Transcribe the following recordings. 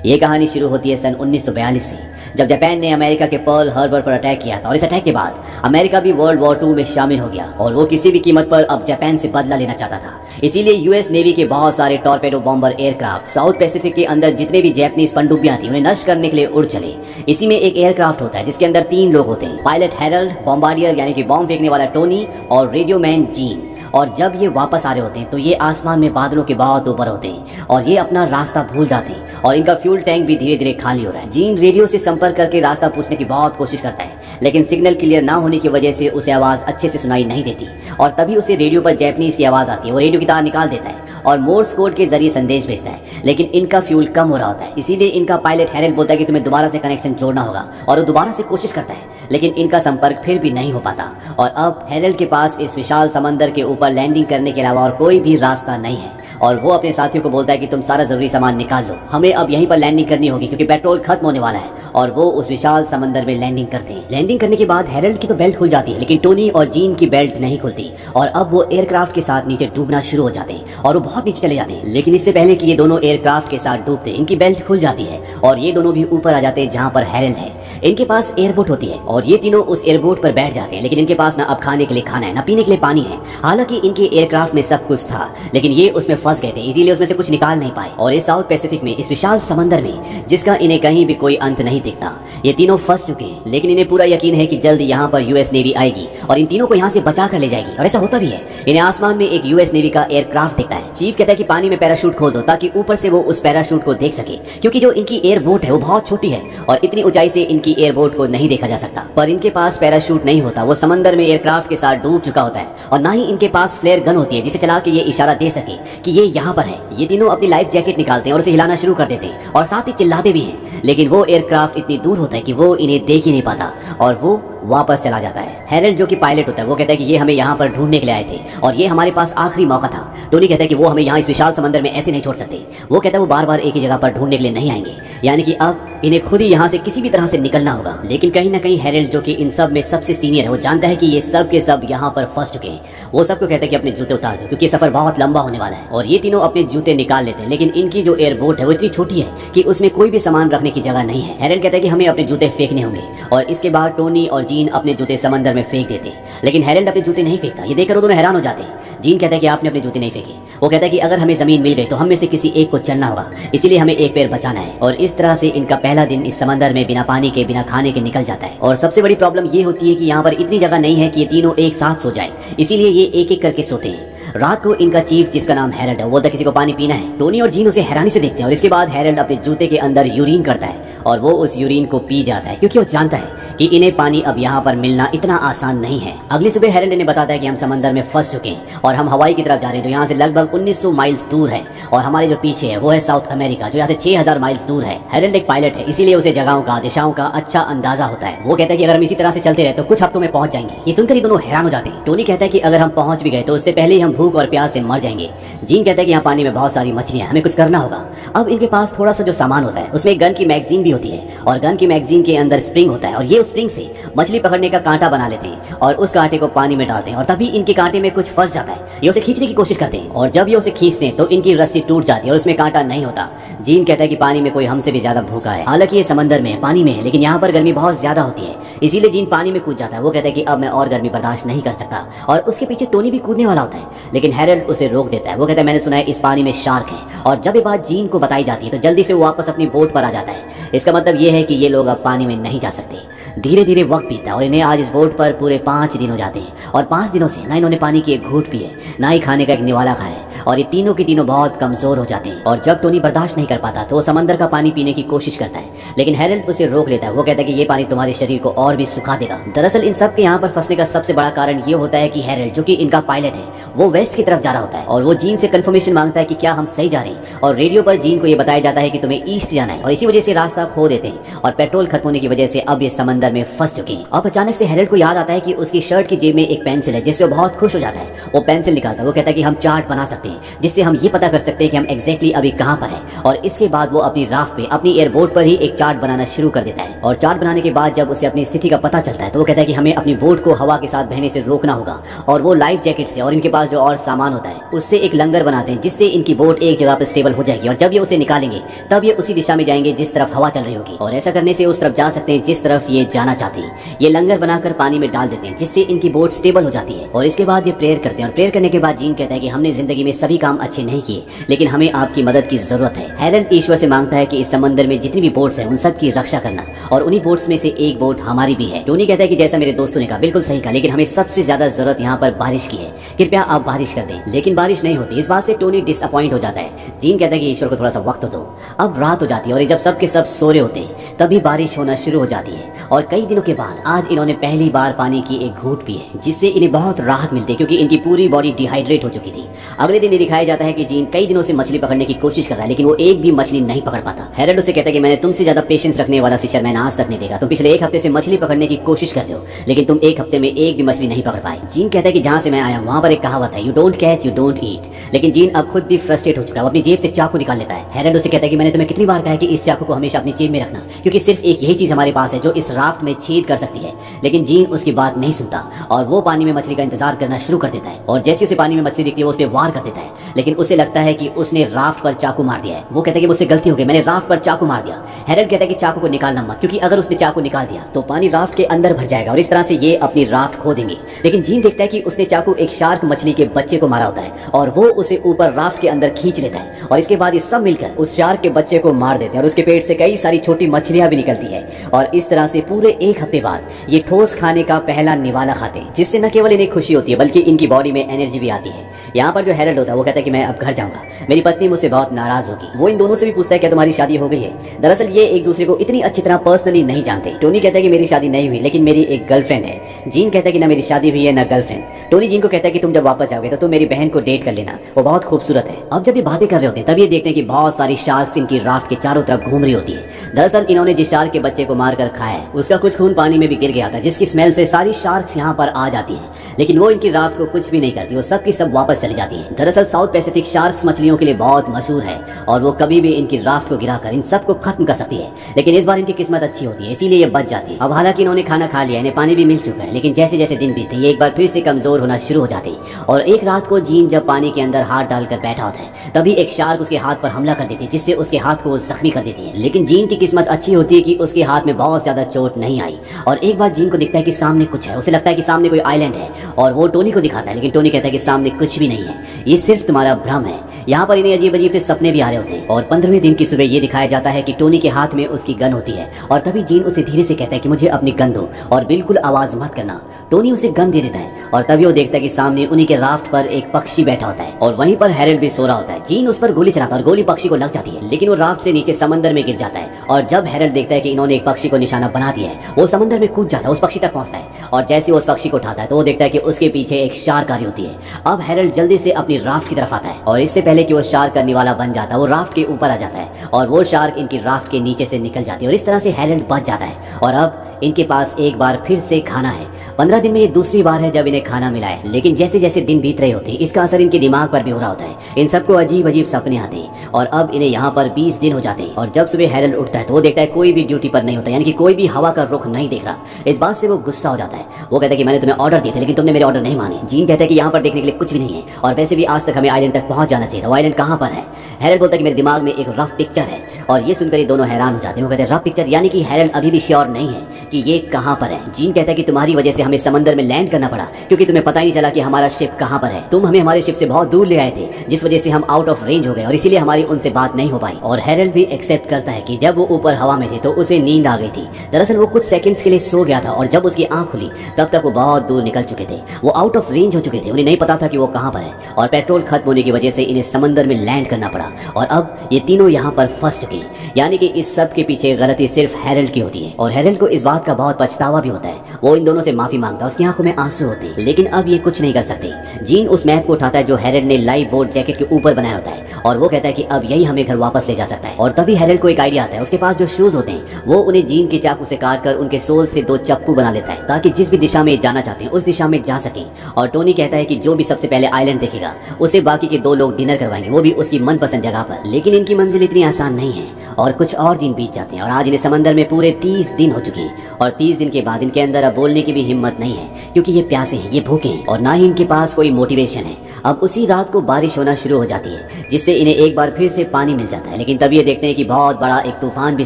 ये कहानी शुरू होती है सन 1942 से, जब जापान ने अमेरिका के पर्ल हार्बर पर अटैक किया था। और इस अटैक के बाद अमेरिका भी वर्ल्ड वॉर 2 में शामिल हो गया और वो किसी भी कीमत पर अब जापान से बदला लेना चाहता था। इसीलिए यूएस नेवी के बहुत सारे torpedo bomber aircraft south Pacific के अंदर जितने भी जापानीज पनडुब्बियां थी उन्हें नष्ट करने के लिए उड़ चले। इसी में एक एयरक्राफ्ट होता है जिसके अंदर 3 लोग होते हैं, पायलट हैरल्ड, बॉम्बार्डियर यानी कि बॉम्ब फेंकने वाला टोनी और रेडियोमैन जीन। और जब ये वापस आ रहे होते हैं तो ये आसमान में बादलों के बहुत ऊपर होते हैं और ये अपना रास्ता भूल जाते हैं और इनका फ्यूल टैंक भी धीरे धीरे खाली हो रहा है। जीन रेडियो से संपर्क करके रास्ता पूछने की बहुत कोशिश करता है, लेकिन सिग्नल क्लियर ना होने की वजह से उसे आवाज अच्छे से सुनाई नहीं देती और तभी उसे रेडियो पर जापानीज की आवाज आती है। वो रेडियो की तार निकाल देता है और मोर्स कोड के जरिए संदेश भेजता है, लेकिन इनका फ्यूल कम हो रहा होता है। इसीलिए इनका पायलट हैरल्ड बोलता है कि तुम्हें दोबारा से कनेक्शन जोड़ना होगा और वो दोबारा से कोशिश करता है, लेकिन इनका संपर्क फिर भी नहीं हो पाता। और अब हैरल्ड के पास इस विशाल समंदर के ऊपर लैंडिंग करने के अलावा और कोई भी रास्ता नहीं है और वो अपने साथियों को बोलता है कि तुम सारा जरूरी सामान निकाल लो, हमें अब यहीं पर लैंडिंग करनी होगी क्योंकि पेट्रोल खत्म होने वाला है। और वो उस विशाल समंदर में लैंडिंग करते हैं। लैंडिंग करने के बाद हैरल्ड की तो बेल्ट खुल जाती है, लेकिन टोनी और जीन की बेल्ट नहीं खुलती और अब वो एयरक्राफ्ट के साथ नीचे डूबना शुरू हो जाते हैं और वो बहुत नीचे चले जाते हैं। लेकिन इससे पहले कि ये दोनों एयरक्राफ्ट के साथ डूबते इनकी बेल्ट खुल जाती है और ये दोनों भी ऊपर आ जाते हैं जहाँ पर हैरल्ड है। इनके पास एयरबोट होती है और ये तीनों उस एयरबोट पर बैठ जाते हैं, लेकिन इनके पास ना अब खाने के लिए खाना है, ना पीने के लिए पानी है। हालांकि इनके एयरक्राफ्ट में सब कुछ था, लेकिन ये उसमें फंस गए थे, इसीलिए उसमें से कुछ निकाल नहीं पाए। और इस साउथ पैसिफिक में, इस विशाल समंदर में जिसका इन्हें कहीं भी कोई अंत नहीं दिखता, ये तीनों फंस चुके हैं। लेकिन इन्हें पूरा यकीन है कि जल्द यहाँ पर यूएस नेवी आएगी और इन तीनों को यहाँ से बचा कर ले जाएगी और ऐसा होता भी है। इन्हें आसमान में एक यूएस नेवी का एयरक्राफ्ट दिखता है। चीफ कहता है कि पानी में पैराशूट खोल दो ताकि ऊपर से वो उस पैराशूट को देख सके, क्योंकि जो इनकी एयरबोट है वो बहुत छोटी है और इतनी ऊंचाई से इनकी एयरबोट को नहीं देखा जा सकता। पर इनके पास पैराशूट नहीं होता, वो समंदर में एयरक्राफ्ट के साथ डूब चुका होता है और ना ही इनके पास फ्लेयर गन होती है जिसे चला के ये इशारा दे सके कि ये यहाँ पर है। ये तीनों अपनी लाइफ जैकेट निकालते हैं और उसे हिलाना शुरू कर देते हैं और साथ ही चिल्लाते भी हैं, लेकिन वो एयरक्राफ्ट इतनी दूर होता है कि वो इन्हें देख ही नहीं पाता और वो वापस चला जाता है। हैरल्ड जो कि पायलट होता है वो कहता है कि ये हमें यहाँ पर ढूंढने के लिए आए थे और ये हमारे पास आखिरी मौका था। टोनी कहता है कि वो हमें यहाँ इस विशाल समंदर में ऐसे नहीं छोड़ सकते। वो कहता है वो बार बार एक ही जगह पर ढूंढने के लिए नहीं आएंगे, यानी कि अब इन्हें खुद ही यहाँ से किसी भी तरह से निकलना होगा। लेकिन कहीं ना कहीं हैरल्ड जो कि इन सब में सबसे सीनियर है, वो जानता है कि ये सब के सब यहाँ पर फंस चुके हैं। वो सबको कहता है कि अपने जूते उतार दो क्योंकि सफर बहुत लंबा होने वाला है। और ये तीनों अपने जूते निकाल लेते हैं, लेकिन इनकी जो एयरबोट है वो इतनी छोटी है कि उसमें कोई भी सामान रखने की जगह नहीं है। हैरल्ड कहता है कि हमें अपने जूते फेंकने होंगे और इसके बाद टोनी और जीन अपने जूते समंदर में फेंक देते हैं, लेकिन हैरल्ड अपने जूते नहीं फेंकता। ये देखकर वो दोनों हैरान हो जाते हैं। जीन कहता है कि आपने अपने जूते नहीं फेंके। वो कहता है कि अगर हमें जमीन मिल गई तो हम में से किसी एक को चलना होगा, इसीलिए हमें एक पैर बचाना है। और इस तरह से इनका पहला दिन इस समंदर में बिना पानी के, बिना खाने के निकल जाता है। और सबसे बड़ी प्रॉब्लम ये होती है कि यहाँ पर इतनी जगह नहीं है कि ये तीनों एक साथ सो जाए, इसीलिए ये एक एक करके सोते हैं। रात को इनका चीफ जिसका नाम हैरल्ड है वो बोलता है किसी को पानी पीना है। टोनी और जीन उसे हैरानी से देखते हैं और इसके बाद हैरल्ड अपने जूते के अंदर यूरिन करता है और वो उस यूरिन को पी जाता है क्योंकि वो जानता है कि इन्हें पानी अब यहाँ पर मिलना इतना आसान नहीं है। अगली सुबह हैरल्ड इन्हें बताता है कि हम समंदर में फंस चुके हैं और हम हवाई की तरफ जा रहे हैं जो यहाँ से लगभग 1900 माइल्स दूर है और हमारे जो पीछे है वो है साउथ अमेरिका जो यहाँ से 6000 माइल्स दूर है। हैरल्ड एक पायलट है, इसीलिए उसे जगहों का, दिशाओं का अच्छा अंदाजा होता है। वो कहता है कि अगर हम इसी तरह से चलते रहे तो कुछ हफ्तों में पहुंच जाएंगे। ये सुनकर ही दोनों हैरान हो जाते हैं। टोनी कहता है कि अगर हम पहुंच भी गए तो उससे पहले ही हम भूख और प्यास से मर जाएंगे। जीन कहता है कि यहाँ पानी में बहुत सारी मछलियां, हमें कुछ करना होगा। अब इनके पास थोड़ा सा जो सामान होता है उसमें गन की मैगजीन भी होती है और गन की मैगजीन के अंदर स्प्रिंग होता है और ये उस स्प्रिंग से मछली पकड़ने का कांटा बना लेते हैं और उस कांटे को पानी में डालते हैं और तभी इनके कांटे में कुछ फंस जाता है। ये उसे खींचने की कोशिश करते हैं और जब ये उसे खींचते हैं तो इनकी रस्सी टूट जाती है और उसमें कांटा नहीं होता। जीन कहता है कि पानी में कोई हमसे भी ज्यादा भूखा है। हालांकि ये समंदर में पानी में है, लेकिन यहाँ पर गर्मी बहुत ज्यादा होती है, इसीलिए जीन पानी में कूद जाता है। वो कहता है कि अब मैं और गर्मी बर्दाश्त नहीं कर सकता और उसके पीछे टोनी भी कूदने वाला होता है, लेकिन हैरल्ड उसे रोक देता है। वो कहता है मैंने सुना है इस पानी में शार्क है और जब ये बात जीन को बताई जाती है तो जल्दी से वो वापस अपनी बोट पर आ जाता है। इसका मतलब ये है कि ये लोग अब पानी में नहीं जा सकते। धीरे धीरे वक्त बीतता है और इन्हें आज इस बोट पर पूरे 5 दिन हो जाते हैं और 5 दिनों से ना इन्होंने पानी की एक घूंट पी है, ना ही खाने का एक निवाला खाया है और ये तीनों के तीनों बहुत कमजोर हो जाते हैं। और जब टोनी बर्दाश्त नहीं कर पाता तो वो समंदर का पानी पीने की कोशिश करता है, लेकिन हैरल्ड उसे रोक लेता है। वो कहता है कि ये पानी तुम्हारे शरीर को और भी सुखा देगा। दरअसल इन सब के यहाँ पर फंसने का सबसे बड़ा कारण ये होता है कि हैरल्ड जो कि इनका पायलट है वो वेस्ट की तरफ जा रहा होता है और वो जीन से कंफर्मेशन मांगता है कि क्या हम सही जा रहे हैं और रेडियो पर जीन को ये बताया जाता है कि तुम्हें ईस्ट जाना है और इसी वजह से रास्ता खो देते हैं और पेट्रोल खत्म होने की वजह से अब ये समंदर में फंस चुके हैं। अब अचानक से हैरल्ड को याद आता है कि उसकी शर्ट की जेब में एक पेंसिल है जिससे वो बहुत खुश हो जाता है। वो पेंसिल निकालता है। वो कहता है कि हम चार्ट बना सकते हैं जिससे हम ये पता कर सकते हैं कि हम एग्जैक्टली अभी कहाँ पर हैं। और इसके बाद वो अपनी राफ्ट पे अपनी एयरबोट पर ही एक चार्ट बनाना शुरू कर देता है। और चार्ट बनाने के बाद जब उसे अपनी स्थिति का पता चलता है तो वो कहता है कि हमें अपनी बोट को हवा के साथ बहने से रोकना होगा। और वो लाइफ जैकेट से और इनके पास जो और सामान होता है उससे एक लंगर बनाते हैं, जिससे इनकी बोट एक जगह पर स्टेबल हो जाएगी। और जब ये उसे निकालेंगे तब ये उसी दिशा में जाएंगे जिस तरफ हवा चल रही होगी, और ऐसा करने से उस तरफ जा सकते हैं जिस तरफ ये जाना चाहते हैं। ये लंगर बनाकर पानी में डाल देते हैं, जिससे इनकी बोट स्टेबल हो जाती है। और इसके बाद ये प्रेयर करते हैं, और प्रेयर करने के बाद जीन कहता है कि हमने जिंदगी में सभी काम अच्छे नहीं किए, लेकिन हमें आपकी मदद की जरूरत है। हैरल्ड ईश्वर से मांगता है कि इस समंदर में जितनी भी बोट्स हैं उन सब की रक्षा करना, और उन्हीं बोट्स में से एक बोट हमारी भी है। टोनी कहता है कि जैसा मेरे दोस्तों ने कहा बिल्कुल सही कहा, लेकिन हमें सबसे ज्यादा जरूरत यहाँ पर बारिश की है, कृपया आप बारिश कर दें। लेकिन बारिश नहीं होती। इस बात से टोनी डिसअपॉइंट हो जाता है। जीन कहता है कि ईश्वर को थोड़ा सा वक्त दो। अब रात हो जाती है और जब सबके सब सो रहे होते हैं तभी बारिश होना शुरू हो जाती है। और कई दिनों के बाद आज इन्होंने पहली बार पानी की एक घूंट पी है, जिससे इन्हें बहुत राहत मिलती है, क्योंकि इनकी पूरी बॉडी डिहाइड्रेट हो चुकी थी। अगले दिन ये दिखाया जाता है कि जीन कई दिनों से मछली पकड़ने की कोशिश कर रहा है, लेकिन वो एक भी मछली नहीं पकड़ पाता। हैरल्ड उसे कहता है कि मैंने तुमसे ज्यादा पेशेंस रखने वाला फिशरमैन आज तक नहीं देखा। तुम पिछले एक हफ्ते से मछली पकड़ने की कोशिश कर रहे हो, लेकिन तुम एक हफ्ते में एक भी मछली नहीं पकड़ पाए। जीन कहता है कि जहां से मैं आया वहां पर एक कहावत है, you don't catch you don't eat. लेकिन जीन अब खुद भी फ्रस्ट्रेट हो चुका है, वो अपनी जेब से चाकू निकाल लेता है। हैरल्ड उसे कहता है कि मैंने तुम्हें कितनी बार कहा है कि इस चाकू को हमेशा अपनी जेब में रखना, क्योंकि सिर्फ एक यही चीज हमारे पास है जो इस राफ्ट में छेद कर सकती है। लेकिन जीन उसकी बात नहीं सुनता और वो पानी में मछली का इंतजार करना शुरू कर देता है। और जैसे उसे पानी में मछली दिखती है वो उस पर वार कर देता है, लेकिन उसे लगता है कि उसने राफ्ट पर चाकू मार दिया है। वो कहता है कि मुझसे गलती हो गई, मैंने राफ्ट पर चाकू मार दिया। हैरल्ड कहता है कि चाकू को निकालना मत, क्योंकि अगर उसने चाकू निकाल दिया तो पानी राफ्ट के अंदर भर जाएगा और इस तरह से ये अपनी राफ्ट खो देंगे। लेकिन जीन देखता है कि उसने चाकू एक शार्क मछली के बच्चे को मारा होता है और वो उसे ऊपर राफ्ट के अंदर खींच लेता है। और इसके बाद ये सब मिलकर उस शार्क के बच्चे को मार देते हैं और उसके पेट से कई सारी छोटी मछलियां भी निकलती है। और इस तरह से पूरे एक हफ्ते बाद ये ठोस खाने का पहला निवाला खाते हैं, जिससे न केवल इन्हें खुशी होती है बल्कि इनकी बॉडी में एनर्जी भी आती है। यहाँ पर जो हैरल्ड होता है वो कहता है कि मैं अब घर जाऊंगा, मेरी पत्नी मुझसे बहुत नाराज होगी। वो इन दोनों से भी पूछता है क्या तुम्हारी शादी हो गई है। दरअसल ये एक दूसरे को इतनी अच्छी तरह पर्सनली नहीं जानते। टोनी कहता है कि मेरी शादी नहीं हुई, लेकिन मेरी एक गर्लफ्रेंड है। जीन कहता है कि ना मेरी शादी हुई है ना गर्लफ्रेंड। टोनी जीन को कहता है कि तुम जब वापस जाओगे तो तुम मेरी बहन को डेट कर लेना, वो बहुत खूबसूरत है। अब जब ये बातें कर रहे होते हैं तब ये देखते हैं कि बहुत सारी शार्क्स इनकी राफ्ट के चारों तरफ घूम रही होती है। दरअसल इन्होंने जिस शार्क के बच्चे को मारकर खाया है उसका कुछ खून पानी में भी गिर गया था, जिसकी स्मेल से सारी शार्क्स यहाँ पर आ जाती हैं। लेकिन वो इनकी राफ्ट को कुछ भी नहीं करती, वो सब की सब वापस चली जाती है। दरअसल साउथ पैसिफिक शार्क्स मछलियों के लिए बहुत मशहूर है और वो कभी भी इनकी राफ्ट को गिराकर इन सबको खत्म कर सकती है। लेकिन इस बार इनकी किस्मत अच्छी होती है, इसीलिए ये बच जाती है। अब हालांकि इन्होंने खाना खा लिया, इन्हें पानी भी मिल चुका है, लेकिन जैसे जैसे दिन बीतते ये एक बार फिर से कमजोर होना शुरू हो जाते। और एक रात को जीन जब पानी के अंदर हाथ डालकर बैठा होता है तभी एक शार्क उसके हाथ पर हमला कर देती है, जिससे उसके हाथ को जख्मी कर देती है। लेकिन जीन की किस्मत अच्छी होती है कि उसके हाथ में बहुत ज्यादा चोट नहीं आई। और एक बार जीन को दिखता है कि सामने कुछ है, उसे लगता है कि सामने कोई आइलैंड है और वो टोनी को दिखाता है, लेकिन टोनी कहता है कि सामने कुछ भी नहीं है, ये सिर्फ तुम्हारा भ्रम है। यहाँ पर इन्हें अजीब अजीब से सपने भी आ रहे होते हैं। और 15वें दिन की सुबह ये दिखाया जाता है कि टोनी के हाथ में उसकी गन होती है और तभी जीन उसे धीरे से कहता है कि मुझे अपनी गन दो और बिल्कुल आवाज मत करना। टोनी उसे गन दे देता है और तभी वो देखता है कि सामने उन्हीं के राफ्ट पर एक पक्षी बैठा होता है और वहीं पर हैरल्ड भी सो रहा होता है। जीन उस पर गोली चलाता है और गोली पक्षी को लग जाती है, लेकिन वो राफ्ट से नीचे समंदर में गिर जाता है। और जब हैरल्ड देखता है कि इन्होंने एक पक्षी को निशाना बना दिया है वो समंदर में कूद जाता है, उस पक्षी तक पहुंचता है और जैसे वो उस पक्षी को उठाता है तो वो देखता है कि उसके पीछे एक शार्क आ रही होती है। अब हैरल्ड जल्दी से अपनी राफ्ट की तरफ आता है और इससे पहले कि वो शार्क करने वाला बन जाता है वो राफ्ट के ऊपर आ जाता है और वो शार्क इनकी राफ्ट के नीचे से निकल जाती है और इस तरह से हैरल्ड बच जाता है। और अब इनके पास एक बार फिर से खाना है। 15 दिन में ये दूसरी बार है जब इन्हें खाना मिला है, लेकिन जैसे जैसे दिन बीत रहे होते हैं इसका असर इनके दिमाग पर भी हो रहा होता है। इन सबको अजीब अजीब सपने आते हैं और अब इन्हें यहाँ पर 20 दिन हो जाते हैं। और जब सुबह हैरल्ड उठता है तो वो देखता है कोई भी ड्यूटी पर नहीं होता, यानी कि कोई भी हवा का रुख नहीं देख रहा। इस बात से वो गुस्सा हो जाता है। वो कहता है कि मैंने तुम्हें ऑर्डर दिए थे लेकिन तुमने मेरे ऑर्डर नहीं माने। जीन कहता है कि यहाँ पर देखने के लिए कुछ भी नहीं है और वैसे भी आज तक हमें आइलैंड तक पहुंच जाना चाहिए था, वो आइलैंड कहाँ पर है। हैरल्ड बोलता है कि मेरे दिमाग में एक रफ पिक्चर है और ये सुनकर ये दोनों हैरान हो जाते हैं। वो कहते हैं रफ पिक्चर, यानी कि हैरल्ड अभी भी श्योर नहीं है कि ये कहाँ पर है। जीन कहता है कि तुम्हारी वजह से हमें समंदर में लैंड करना पड़ा क्योंकि तुम्हें पता ही नहीं चला कि हमारा शिप कहाँ पर है। तुम हमें हमारे शिप से बहुत दूर ले आए थे जिस वजह से हम आउट ऑफ रेंज हो गए और इसीलिए हमारी उनसे बात नहीं हो पाई। और हैरल्ड भी एक्सेप्ट करता है कि जब वो ऊपर हवा में थे तो उसे नींद आ गई थी। दरअसल वो कुछ सेकंड्स के लिए सो गया था और जब उसकी आंख खुली तब तक वो बहुत दूर निकल चुके थे, वो आउट ऑफ रेंज हो चुके थे, उन्हें नहीं पता था कि वो कहाँ पर है। और पेट्रोल खत्म होने की वजह से इन्हें समंदर में लैंड करना पड़ा और अब ये तीनों यहाँ पर फंस चुके, यानी कि इस सब के पीछे गलती सिर्फ हैरल्ड की होती है और हैरल्ड को इस बात का बहुत पछतावा भी होता है। वो इन दोनों से माफी मांगता है, उसकी आंखों में आंसू होते, लेकिन अब ये कुछ नहीं कर सकते। जीन उस मैप को उठाता है जो हैरल्ड ने लाइफ बोट जैकेट के ऊपर बनाया होता है और वो कहता है कि अब यही हमें घर वापस ले जा सकता है। और तभी हैरल्ड को एक आइडिया आता है। उसके पास जो शूज होते हैं वो उन्हें जीन के चाकू से काट कर उनके सोल से 2 चप्पू बना लेता है ताकि जिस भी दिशा में जाना चाहते हैं उस दिशा में जा सके। और टोनी कहता है कि जो भी सबसे पहले आइलैंड देखेगा उसे बाकी के 2 लोग डिनर करवाएंगे, वो भी उसकी मनपसंद जगह पर। लेकिन इनकी मंजिल इतनी आसान नहीं है और कुछ और दिन बीत जाते हैं और आज इन्हें समंदर में पूरे 30 दिन हो चुके हैं। और 30 दिन के बाद इनके अंदर अब बोलने की भी हिम्मत नहीं है क्योंकि ये प्यासे हैं, ये भूखे हैं और ना ही इनके पास कोई मोटिवेशन है। अब उसी रात को बारिश होना शुरू हो जाती है जिससे इन्हें एक बार फिर से पानी मिल जाता है। लेकिन तब ये देखते हैं कि बहुत बड़ा एक तूफान भी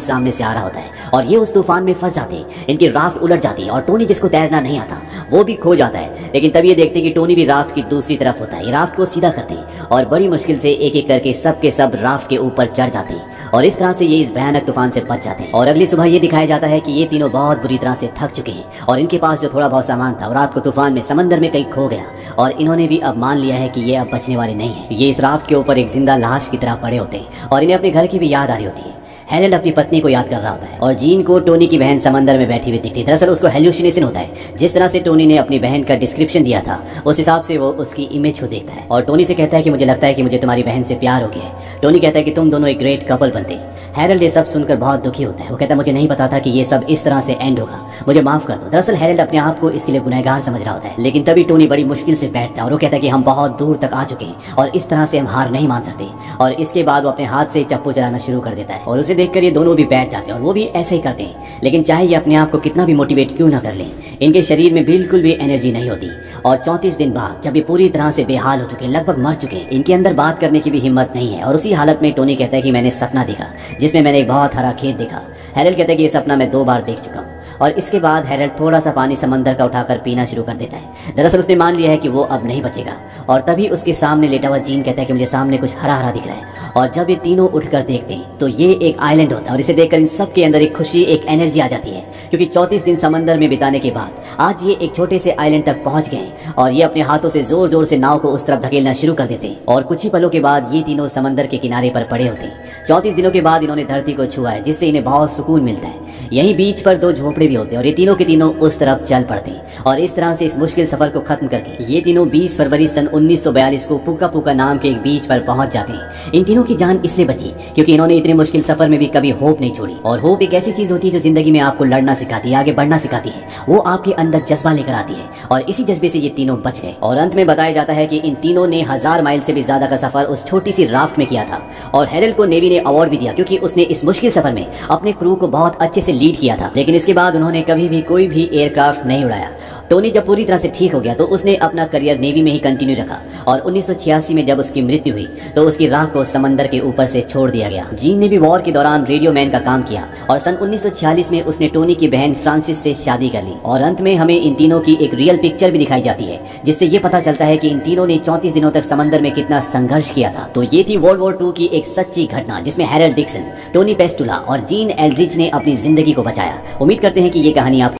सामने से आ रहा होता है और ये उस तूफान में फंस जाते हैं। इनकी राफ्ट उलट जाती है और टोनी जिसको तैरना नहीं आता वो भी खो जाता है। लेकिन तब ये देखते हैं कि टोनी भी राफ्ट की दूसरी तरफ होता है। ये राफ्ट को सीधा करते हैं और बड़ी मुश्किल से एक एक करके सब के सब राफ्ट के ऊपर चढ़ जाते हैं और इस तरह से ये इस भयानक तूफान से बच जाते हैं। और अगली सुबह ये दिखाया जाता है कि ये तीनों बहुत बुरी तरह से थक चुके हैं और इनके पास जो थोड़ा बहुत सामान था और रात को तूफान में समंदर में कहीं खो गया और इन्होंने भी अब मान लिया है कि ये अब बचने वाले नहीं है। ये इस राफ्ट के ऊपर एक जिंदा लाश की तरह पड़े होते हैं और इन्हें अपने घर की भी याद आ रही होती है। हैरल्ड अपनी पत्नी को याद कर रहा होता है और जीन को टोनी की बहन समंदर में बैठी हुई दिखती है। दरअसल उसको हेल्यूसिनेशन होता है। जिस तरह से टोनी ने अपनी बहन का डिस्क्रिप्शन दिया था उस हिसाब से वो उसकी इमेज को देखता है और टोनी से कहता है कि मुझे लगता है कि मुझे तुम्हारी बहन से प्यार हो गया है। टोनी कहता है कि तुम दोनों एक ग्रेट कपल बनते। हैरल्ड ये सब सुनकर बहुत दुखी होता है। वो कहता है मुझे नहीं पता था कि ये सब इस तरह से एंड होगा, मुझे माफ कर दो। दरअसल हैरल्ड अपने आप को इसके लिए गुनहगार समझ रहा होता है। लेकिन तभी टोनी बड़ी मुश्किल से बैठता है और वो कहता है कि हम बहुत दूर तक आ चुके हैं और इस तरह से हम हार नहीं मान सकते। और इसके बाद वो अपने हाथ से चप्पू चलाना शुरू कर देता है और उसे देखकर ये दोनों भी बैठ जाते हैं और वो भी ऐसे ही करते हैं। लेकिन चाहे ये अपने आप को कितना भी मोटिवेट क्यों ना कर लें, इनके शरीर में बिल्कुल भी एनर्जी नहीं होती। और 34 दिन बाद जब ये पूरी तरह से बेहाल हो चुके हैं, लगभग मर चुके हैं, इनके अंदर बात करने की भी हिम्मत नहीं है। और उसी हालत में टोनी कहता है कि मैंने सपना देखा जिसमें मैंने एक बहुत हरा खेत देखा। हैरल्ड कहता है कि ये सपना मैं 2 बार देख चुका हूँ। और इसके बाद हैरल्ड थोड़ा सा पानी समंदर का उठाकर पीना शुरू कर देता है। दरअसल उसने मान लिया है कि वो अब नहीं बचेगा। और तभी उसके सामने लेटा हुआ जीन कहता है कि मुझे सामने कुछ हरा हरा दिख रहा है। और जब ये तीनों उठकर देखते हैं तो ये एक आइलैंड होता है और इसे देखकर इन सब के अंदर एक खुशी, एक एनर्जी आ जाती है क्योंकि 34 दिन समंदर में बिताने के बाद आज ये एक छोटे से आइलैंड तक पहुंच गए और ये अपने हाथों से जोर जोर से नाव को उस तरफ धकेलना शुरू कर देते हैं। और कुछ ही पलों के बाद ये तीनों समंदर के किनारे पर पड़े होते हैं। 34 दिनों के बाद इन्होंने धरती को छुआ है जिससे इन्हें बहुत सुकून मिलता है। यहीं बीच पर 2 झोपड़े भी होते हैं और ये तीनों के तीनों उस तरफ चल पड़ते हैं। और इस तरह से इस मुश्किल सफर को खत्म करके ये तीनों 20 फरवरी सन 1942 को पुका पुका नाम के एक बीच पर पहुंच जाते हैं। इन तीनों की जान इसलिए बची क्योंकि इन्होंने इतने मुश्किल सफर में भी कभी होप नहीं छोड़ी। और होप एक ऐसी चीज होती है जो जिंदगी में आपको लड़ना सिखाती है, आगे बढ़ना सिखाती है। वो आपके अंदर जज्बा लेकर आती है और इसी जज्बे से ये तीनों बच गए। और अंत में बताया जाता है कि इन तीनों ने 1000 माइल से भी ज्यादा का सफर उस छोटी सी राफ्ट में किया था। और हैरल्ड को नेवी ने अवार्ड भी दिया क्योंकि उसने इस मुश्किल सफर में अपने क्रू को बहुत अच्छे से लीड किया था। लेकिन इसके बाद उन्होंने कभी भी कोई भी एयरक्राफ्ट नहीं उड़ाया। टोनी जब पूरी तरह से ठीक हो गया तो उसने अपना करियर नेवी में ही कंटिन्यू रखा और 1986 में जब उसकी मृत्यु हुई तो उसकी राह को समंदर के ऊपर से छोड़ दिया गया। जीन ने भी वॉर के दौरान रेडियो मैन का काम किया और सन 1946 में उसने टोनी की बहन फ्रांसिस से शादी कर ली। और अंत में हमें इन तीनों की एक रियल पिक्चर भी दिखाई जाती है जिससे ये पता चलता है कि इन तीनों ने 34 दिनों तक समंदर में कितना संघर्ष किया था। तो ये थी वर्ल्ड वॉर 2 की एक सच्ची घटना जिसमें हैरल्ड डिक्सन, टोनी पेस्टुला और जीन एल्ड्रिच ने अपनी जिंदगी को बचाया। उम्मीद करते हैं कि ये कहानी आप